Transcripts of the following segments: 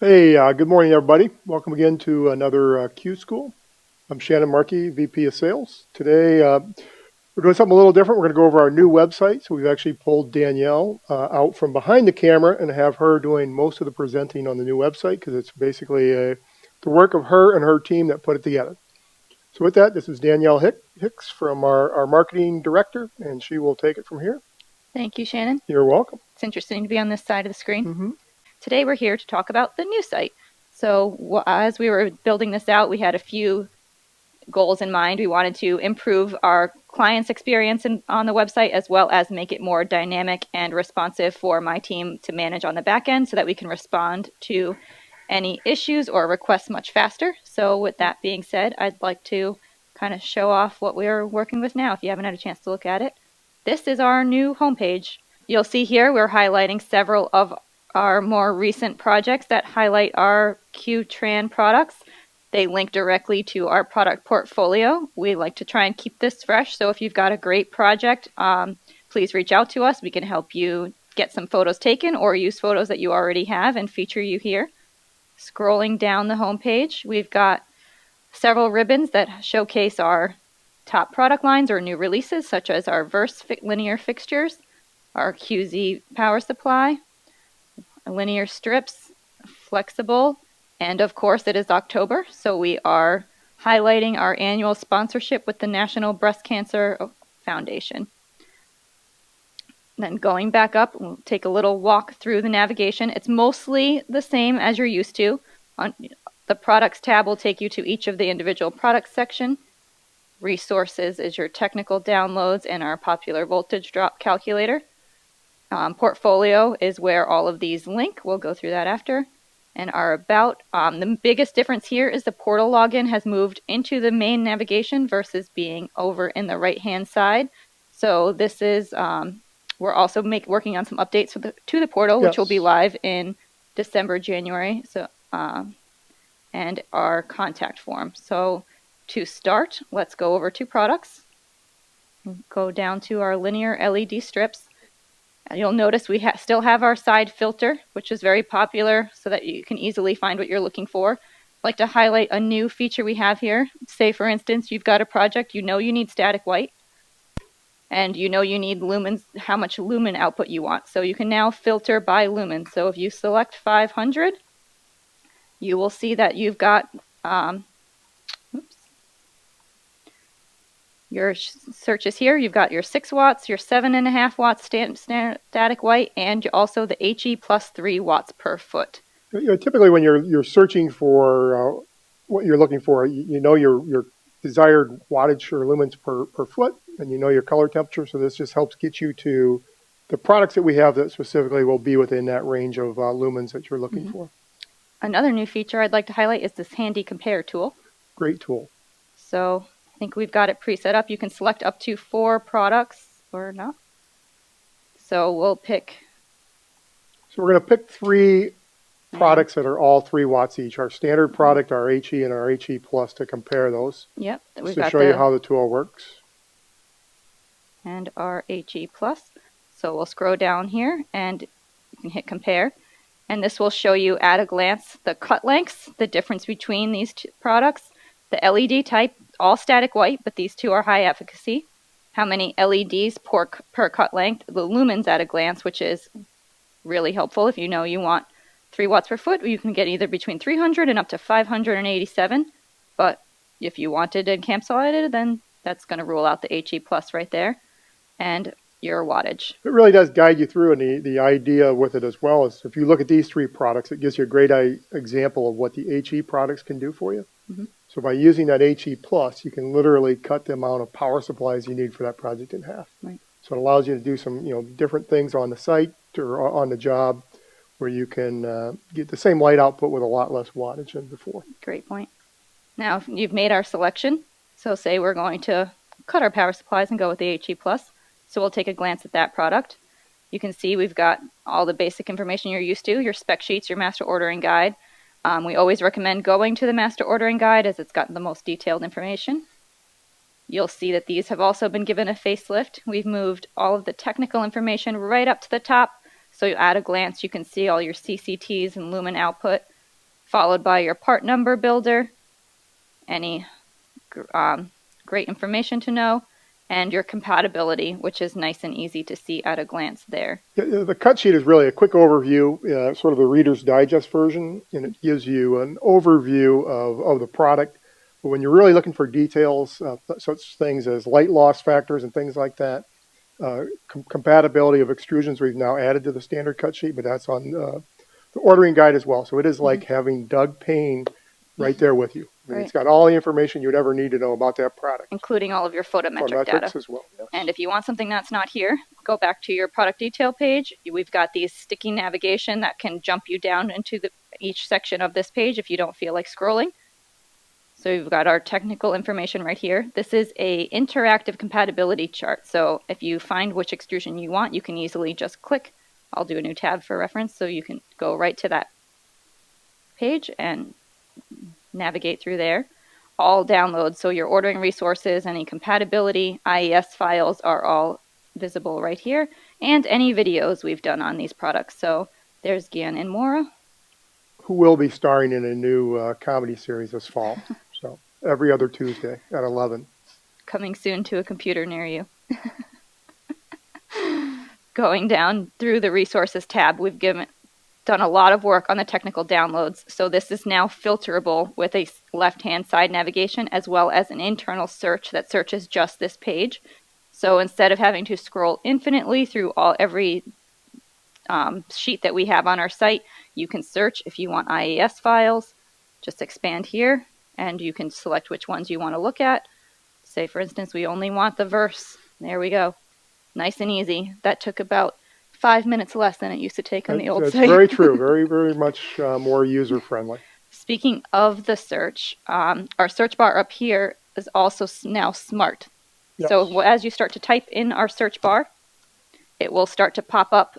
Hey, good morning, everybody. Welcome again to another Q School. I'm Shannon Markey, VP of Sales. Today, we're doing something a little different. We're going to go over our new website. So we've actually pulled Danielle out from behind the camera and have her doing most of the presenting on the new website because it's basically the work of her and her team that put it together. So with that, this is Danielle Hicks from our marketing director, and she will take it from here. Thank you, Shannon. You're welcome. It's interesting to be on this side of the screen. Mm-hmm. Today we're here to talk about the new site. So as we were building this out, we had a few goals in mind. We wanted to improve our clients' experience on the website, as well as make it more dynamic and responsive for my team to manage on the back end so that we can respond to any issues or requests much faster. So with that being said, I'd like to kind of show off what we're working with now if you haven't had a chance to look at it. This is our new homepage. You'll see here we're highlighting several of our more recent projects that highlight our Qtran products. They link directly to our product portfolio. We like to try and keep this fresh, so if you've got a great project, please reach out to us. We can help you get some photos taken or use photos that you already have and feature you here. Scrolling down the homepage, we've got several ribbons that showcase our top product lines or new releases, such as our Verse linear fixtures, our QZ power supply, linear strips, flexible, and of course it is October, so we are highlighting our annual sponsorship with the National Breast Cancer Foundation. Then going back up, we'll take a little walk through the navigation. It's mostly the same as you're used to. The products tab will take you to each of the individual products section. Resources is your technical downloads and our popular voltage drop calculator. Portfolio is where all of these link. We'll go through that after. And our about. The biggest difference here is the portal login has moved into the main navigation versus being over in the right-hand side. So this is, we're also working on some updates to the portal, which will be live in December, January. So, and our contact form. So to start, let's go over to products. Go down to our linear LED strips. You'll notice we still have our side filter, which is very popular so that you can easily find what you're looking for. I'd like to highlight a new feature we have here. Say, for instance, you've got a project, you know you need static white, and you know you need lumens, how much lumen output you want. So you can now filter by lumen. So if you select 500, you will see that you've got your searches here. You've got your 6 watts, your 7.5 watts static white, and also the HE plus 3 watts per foot. Typically, when you're searching for what you're looking for, you know your desired wattage or lumens per foot, and you know your color temperature. So this just helps get you to the products that we have that specifically will be within that range of lumens that you're looking for. Another new feature I'd like to highlight is this handy compare tool. Great tool. So I think we've got it pre-set up. You can select up to 4 products or not. So we'll pick. So we're going to pick 3 products that are all 3 watts each. Our standard product, our HE, and our HE Plus to compare those. Yep. We've got to show you how the tool works. And our HE Plus. So we'll scroll down here and you can hit compare. And this will show you at a glance the cut lengths, the difference between these 2 products, the LED type, all static white, but these 2 are high efficacy, how many LEDs per cut length, the lumens at a glance, which is really helpful if you know you want 3 watts per foot. You can get either between 300 and up to 587, but if you wanted encapsulated, then that's going to rule out the HE Plus right there, and your wattage. It really does guide you through, and the idea with it as well is if you look at these 3 products, it gives you a great example of what the HE products can do for you. So by using that HE Plus, you can literally cut the amount of power supplies you need for that project in half. Right. So it allows you to do some different things on the site or on the job where you can get the same light output with a lot less wattage than before. Great point. Now you've made our selection. So say we're going to cut our power supplies and go with the HE Plus. So we'll take a glance at that product. You can see we've got all the basic information you're used to, your spec sheets, your master ordering guide. We always recommend going to the master ordering guide as it's got the most detailed information. You'll see that these have also been given a facelift. We've moved all of the technical information right up to the top. So at a glance, you can see all your CCTs and lumen output. followed by your part number builder, any great information to know, and your compatibility, which is nice and easy to see at a glance there. The cut sheet is really a quick overview, sort of the Reader's Digest version, and it gives you an overview of the product. But when you're really looking for details, such things as light loss factors and things like that, compatibility of extrusions we've now added to the standard cut sheet, but that's on the ordering guide as well. So it is like having Doug Payne right there with you. I mean, It's got all the information you'd ever need to know about that product. Including all of your photometric data. As well, yes. And if you want something that's not here, go back to your product detail page. We've got these sticky navigation that can jump you down into each section of this page if you don't feel like scrolling. So we've got our technical information right here. This is a interactive compatibility chart. So if you find which extrusion you want, you can easily just click. I'll do a new tab for reference so you can go right to that page and navigate through there. All downloads, so your ordering resources, any compatibility, IES files are all visible right here, and any videos we've done on these products. So there's Gian and Maura, who will be starring in a new comedy series this fall. So every other Tuesday at 11. Coming soon to a computer near you. Going down through the resources tab, we've done a lot of work on the technical downloads. So this is now filterable with a left-hand side navigation as well as an internal search that searches just this page. So instead of having to scroll infinitely through every sheet that we have on our site, you can search if you want IES files. Just expand here and you can select which ones you want to look at. Say, for instance, we only want the verse. There we go. Nice and easy. That took about 5 minutes less than it used to take on the old site. That's very true. Very, very much more user-friendly. Speaking of the search, our search bar up here is also now smart. Yes. So as you start to type in our search bar, it will start to pop up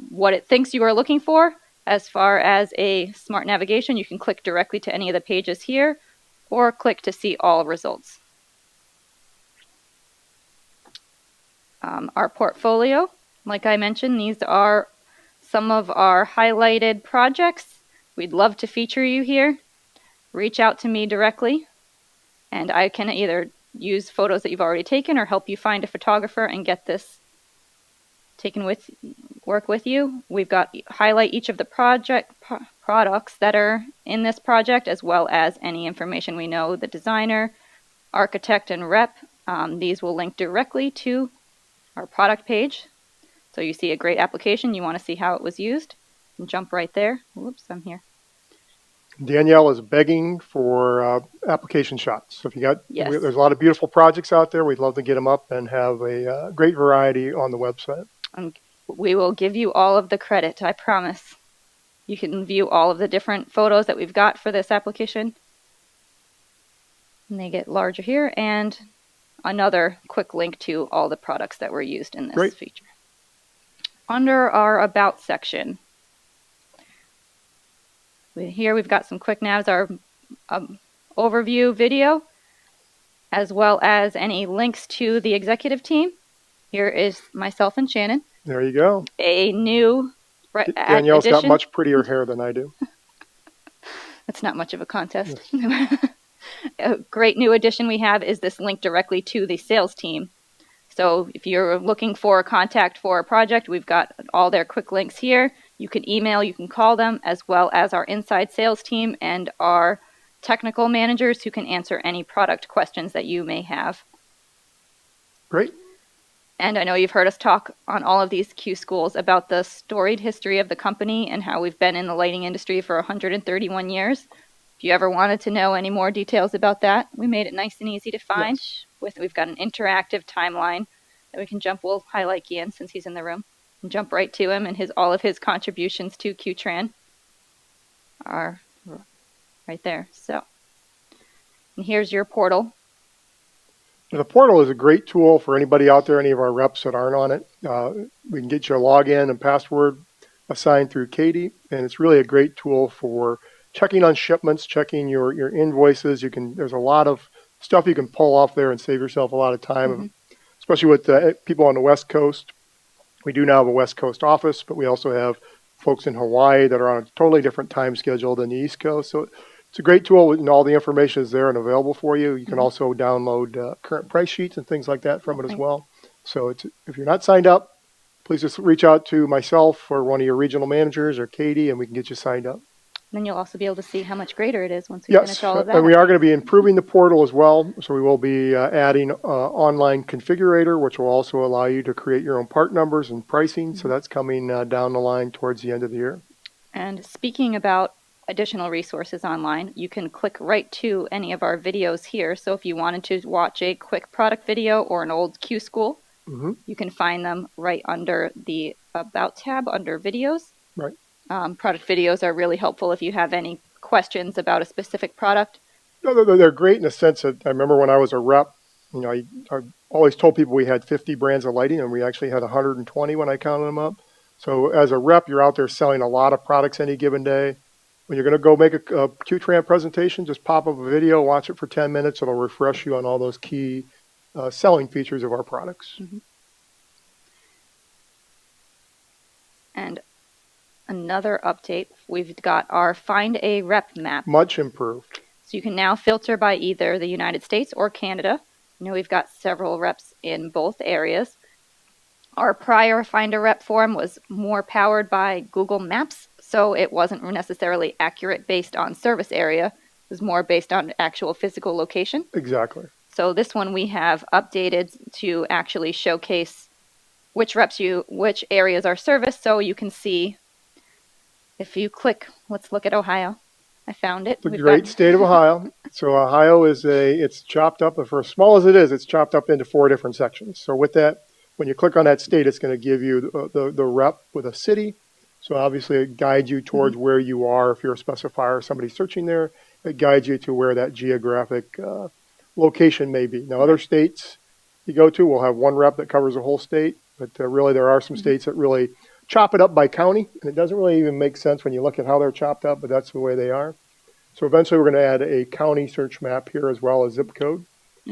what it thinks you are looking for. As far as a smart navigation, you can click directly to any of the pages here or click to see all results. Our portfolio, like I mentioned, these are some of our highlighted projects. We'd love to feature you here. Reach out to me directly, and I can either use photos that you've already taken or help you find a photographer and get this taken work with you. We've got highlight each of the products that are in this project, as well as any information we know, the designer, architect, and rep. These will link directly to our product page. So you see a great application, you want to see how it was used, and jump right there. Whoops, I'm here. Danielle is begging for application shots. So if you got, there's a lot of beautiful projects out there. We'd love to get them up and have a great variety on the website. And we will give you all of the credit, I promise. You can view all of the different photos that we've got for this application. And they get larger here, and another quick link to all the products that were used in this feature. Under our About section, here we've got some quick navs, our overview video, as well as any links to the executive team. Here is myself and Shannon. There you go. A new Danielle's got much prettier hair than I do. That's not much of a contest. Yes. A great new addition we have is this link directly to the sales team. So if you're looking for a contact for a project, we've got all their quick links here. You can email, you can call them, as well as our inside sales team and our technical managers who can answer any product questions that you may have. Great. And I know you've heard us talk on all of these Q schools about the storied history of the company and how we've been in the lighting industry for 131 years. If you ever wanted to know any more details about that, we made it nice and easy to find. Yes. We've got an interactive timeline that we can jump. We'll highlight Ian since he's in the room and jump right to him, and all of his contributions to Qtran are right there. So, and here's your portal. The portal is a great tool for anybody out there, any of our reps that aren't on it. We can get you a login and password assigned through Katie, and it's really a great tool for checking on shipments, checking your invoices. There's a lot of stuff you can pull off there and save yourself a lot of time, especially with people on the West Coast. We do now have a West Coast office, but we also have folks in Hawaii that are on a totally different time schedule than the East Coast. So it's a great tool, and all the information is there and available for you. You can also download current price sheets and things like that from it as well. So if you're not signed up, please just reach out to myself or one of your regional managers or Katie, and we can get you signed up. Then you'll also be able to see how much greater it is once we finish all of that. And we are going to be improving the portal as well. So we will be adding online configurator, which will also allow you to create your own part numbers and pricing. So that's coming down the line towards the end of the year. And speaking about additional resources online, you can click right to any of our videos here. So if you wanted to watch a quick product video or an old Q School, you can find them right under the About tab under videos. Right. Product videos are really helpful if you have any questions about a specific product. No, they're great in the sense that I remember when I was a rep, I always told people we had 50 brands of lighting, and we actually had 120 when I counted them up. So as a rep, you're out there selling a lot of products any given day. When you're going to go make a Q-Tran presentation, just pop up a video, watch it for 10 minutes. It'll refresh you on all those key selling features of our products. And another update, we've got our Find a Rep map. Much improved. So you can now filter by either the United States or Canada. We've got several reps in both areas. Our prior Find a Rep form was more powered by Google Maps, so it wasn't necessarily accurate based on service area. It was more based on actual physical location. Exactly. So this one we have updated to actually showcase which areas are serviced, so you can see. If you click, let's look at Ohio. I found it. The great state of Ohio. So Ohio it's chopped up, for as small as it is, it's chopped up into 4 different sections. So with that, when you click on that state, it's going to give you the rep with a city. So obviously it guides you towards where you are. If you're a specifier or somebody searching there, it guides you to where that geographic location may be. Now, other states you go to will have one rep that covers the whole state, but really there are some states that really chop it up by county, and it doesn't really even make sense when you look at how they're chopped up, but that's the way they are. So eventually we're going to add a county search map here as well as zip code.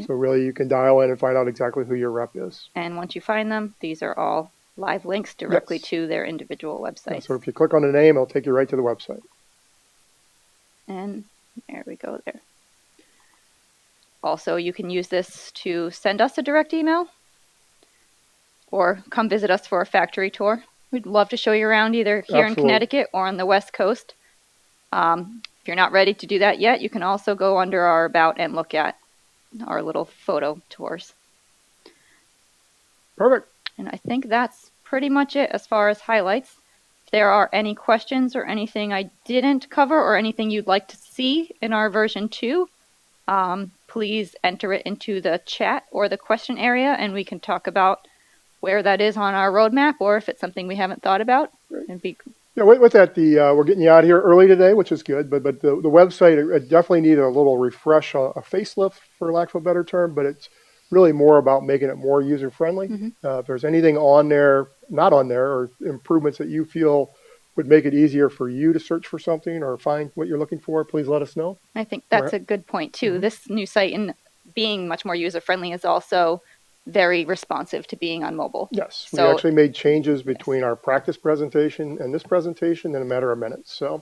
So really you can dial in and find out exactly who your rep is. And once you find them, these are all live links directly to their individual websites. Yeah, so if you click on the name, it'll take you right to the website. And there we go there. Also, you can use this to send us a direct email or come visit us for a factory tour. We'd love to show you around either here in Connecticut or on the West Coast. If you're not ready to do that yet, you can also go under our About and look at our little photo tours. Perfect. And I think that's pretty much it as far as highlights. If there are any questions or anything I didn't cover or anything you'd like to see in our version 2, please enter it into the chat or the question area, and we can talk about where that is on our roadmap, or if it's something we haven't thought about. Yeah, with that, we're getting you out here early today, which is good, but the website, it definitely needed a little refresh, a facelift, for lack of a better term, but it's really more about making it more user-friendly. If there's anything on there, not on there, or improvements that you feel would make it easier for you to search for something or find what you're looking for, please let us know. I think that's a good point, too. This new site, in being much more user-friendly, is also very responsive to being on mobile. Yes, we actually made changes between our practice presentation and this presentation in a matter of minutes. So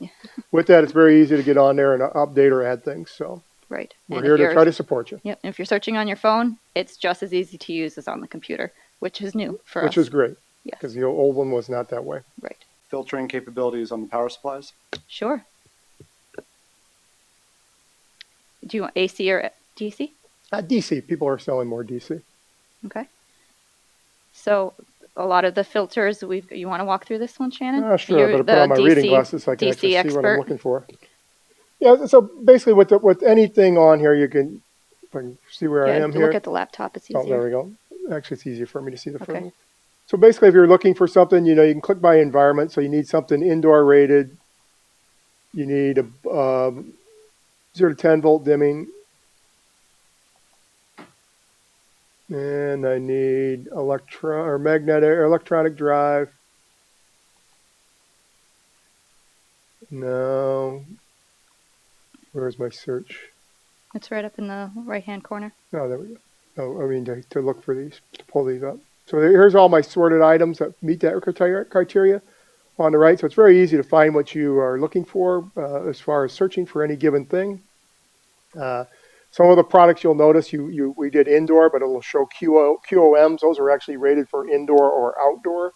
with that, it's very easy to get on there and update or add things. So we're here to try to support you. Yep. And if you're searching on your phone, it's just as easy to use as on the computer, which is new for us. Which is great, because the old one was not that way. Right. Filtering capabilities on the power supplies? Sure. Do you want AC or DC? DC. People are selling more DC. Okay. So a lot of the filters, you want to walk through this one, Shannon? Sure, I better put on my reading glasses so I can actually see what I'm looking for. Yeah, so basically with anything on here, you can, if I can see where I am here. Look at the laptop, it's easier. Oh, there we go. Actually, it's easier for me to see the photo. So basically, if you're looking for something, you can click by environment. So you need something indoor rated. You need a 0 to 10 volt dimming. And I need electronic drive. No. Where's my search? It's right up in the right-hand corner. Oh, there we go. Oh, I mean to look for these, to pull these up. So here's all my sorted items that meet that criteria. on the right. So it's very easy to find what you are looking for as far as searching for any given thing. Some of the products you'll notice we did indoor, but it'll show QOMs. Those are actually rated for indoor or outdoor.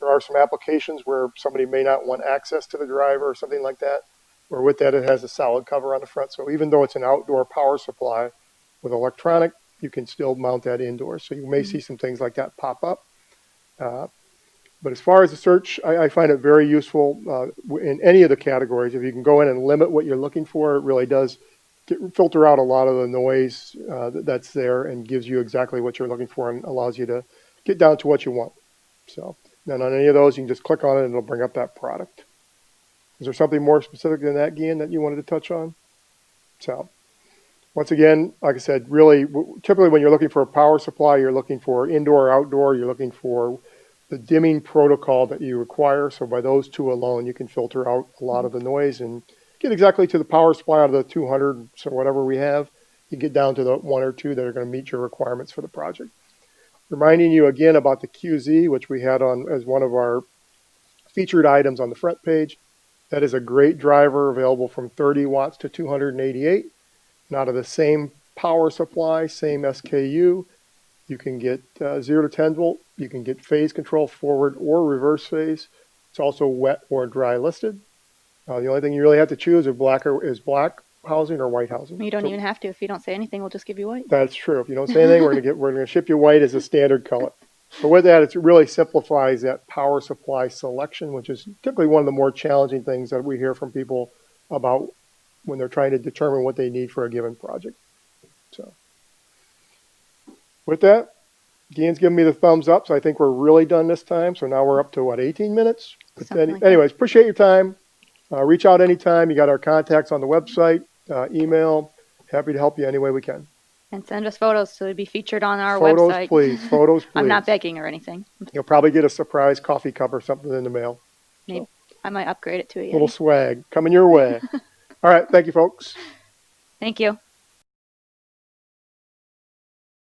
There are some applications where somebody may not want access to the driver or something like that. Or with that, it has a solid cover on the front. So even though it's an outdoor power supply with electronic, you can still mount that indoors. So you may see some things like that pop up. But as far as the search, I find it very useful in any of the categories. If you can go in and limit what you're looking for, it really does filter out a lot of the noise that's there and gives you exactly what you're looking for and allows you to get down to what you want. So then on any of those, you can just click on it and it'll bring up that product. Is there something more specific than that, Gian, that you wanted to touch on? So once again, like I said, really, typically when you're looking for a power supply, you're looking for indoor or outdoor, you're looking for the dimming protocol that you require. So by those two alone, you can filter out a lot of the noise and get exactly to the power supply out of the 200, so whatever we have, you get down to the one or two that are going to meet your requirements for the project. Reminding you again about the QZ, which we had on as one of our featured items on the front page. That is a great driver available from 30 watts to 288. And out of the same power supply, same SKU, you can get 0 to 10 volt. You can get phase control forward or reverse phase. It's also wet or dry listed. The only thing you really have to choose is black housing or white housing. You don't even have to. If you don't say anything, we'll just give you white. That's true. If you don't say anything, we're gonna ship you white as a standard color. But with that, it really simplifies that power supply selection, which is typically one of the more challenging things that we hear from people about when they're trying to determine what they need for a given project. So with that, Gian's giving me the thumbs up, so I think we're really done this time. So now we're up to, what, 18 minutes? But anyways, appreciate your time. Reach out anytime. You got our contacts on the website, email. Happy to help you any way we can. And send us photos so it'd be featured on our Photos, website. please. Photos, please. I'm not begging or anything. You'll probably get a surprise coffee cup or something in the mail. Maybe I might upgrade it to a little swag coming your way. All right. Thank you, folks. Thank you.